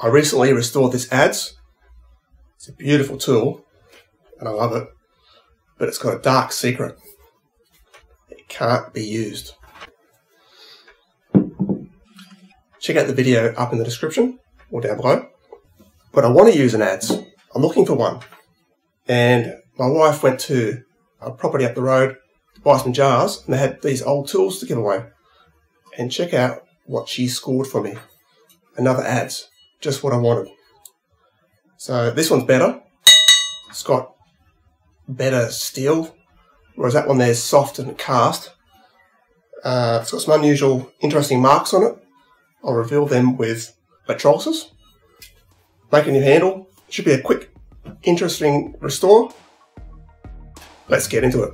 I recently restored this adze. It's a beautiful tool and I love it, but it's got a dark secret. It can't be used. Check out the video up in the description or down below. But I want to use an adze. I'm looking for one. And my wife went to a property up the road to buy some jars, and they had these old tools to give away. And check out what she scored for me. Another adze. Just what I wanted. So this one's better. It's got better steel, whereas that one there's soft and cast. It's got some unusual, interesting marks on it. I'll reveal them with electrolysis. Make a new handle. Should be a quick, interesting restore. Let's get into it.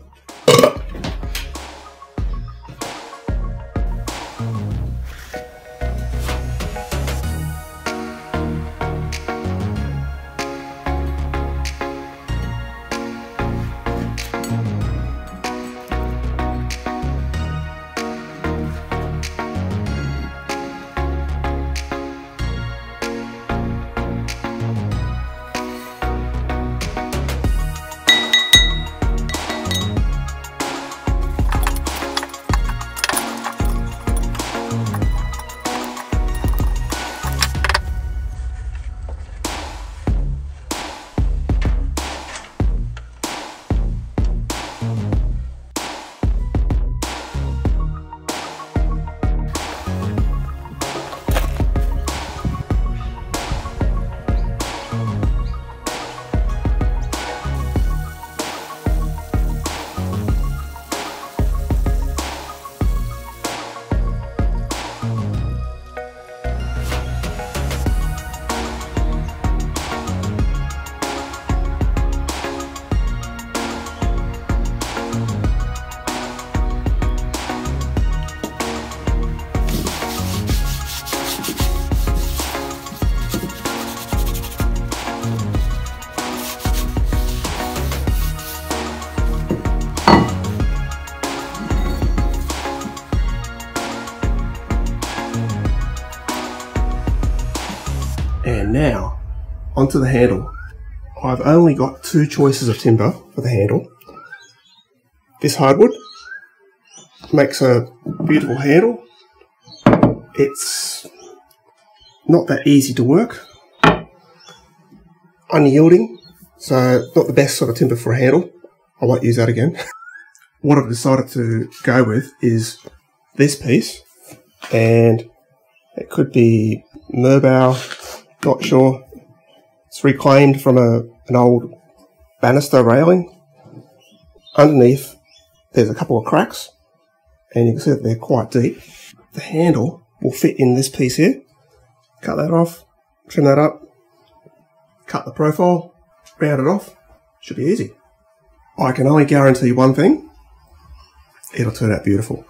And now, onto the handle. I've only got two choices of timber for the handle. This hardwood makes a beautiful handle. It's not that easy to work. Unyielding, so not the best sort of timber for a handle. I won't use that again. What I've decided to go with is this piece, and it could be Merbau. Not sure. It's reclaimed from an old banister railing. Underneath, there's a couple of cracks, and you can see that they're quite deep. The handle will fit in this piece here. Cut that off, trim that up, cut the profile, round it off. Should be easy. I can only guarantee one thing. It'll turn out beautiful.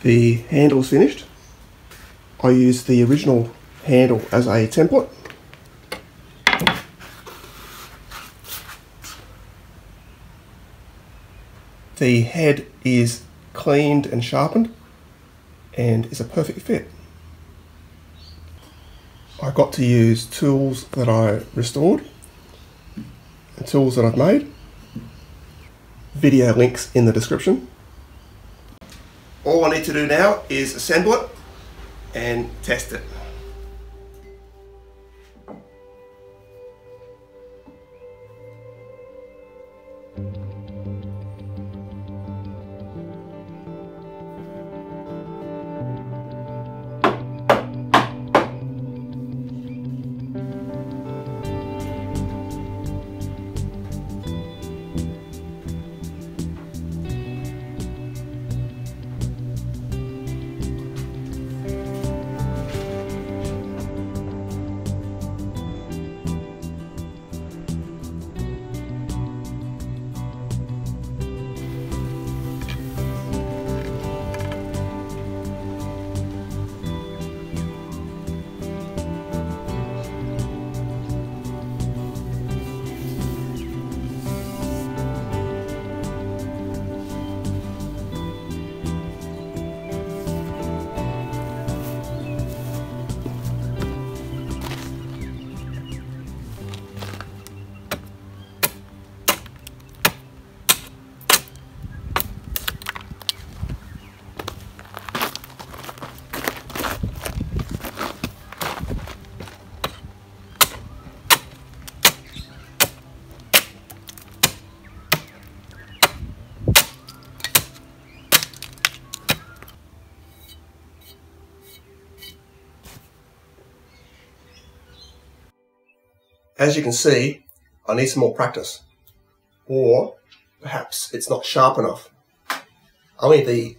The handle's finished. I used the original handle as a template. The head is cleaned and sharpened and is a perfect fit. I got to use tools that I restored and tools that I've made. Video links in the description. All I need to do now is assemble it and test it. As you can see, I need some more practice, or perhaps it's not sharp enough. Only the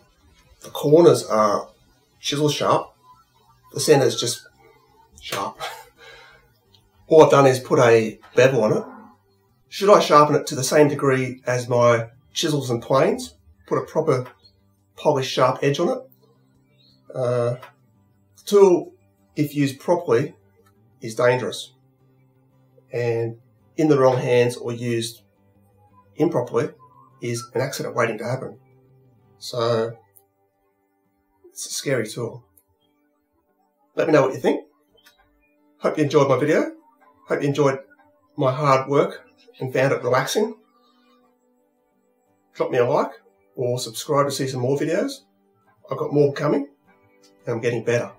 corners are chisel sharp, the centre is just sharp. All I've done is put a bevel on it. Should I sharpen it to the same degree as my chisels and planes, put a proper polished sharp edge on it? The tool, if used properly, is dangerous. And in the wrong hands or used improperly is an accident waiting to happen. So it's a scary tool. Let me know what you think. Hope you enjoyed my video. Hope you enjoyed my hard work and found it relaxing. Drop me a like or subscribe to see some more videos. I've got more coming and I'm getting better.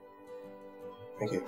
Thank you.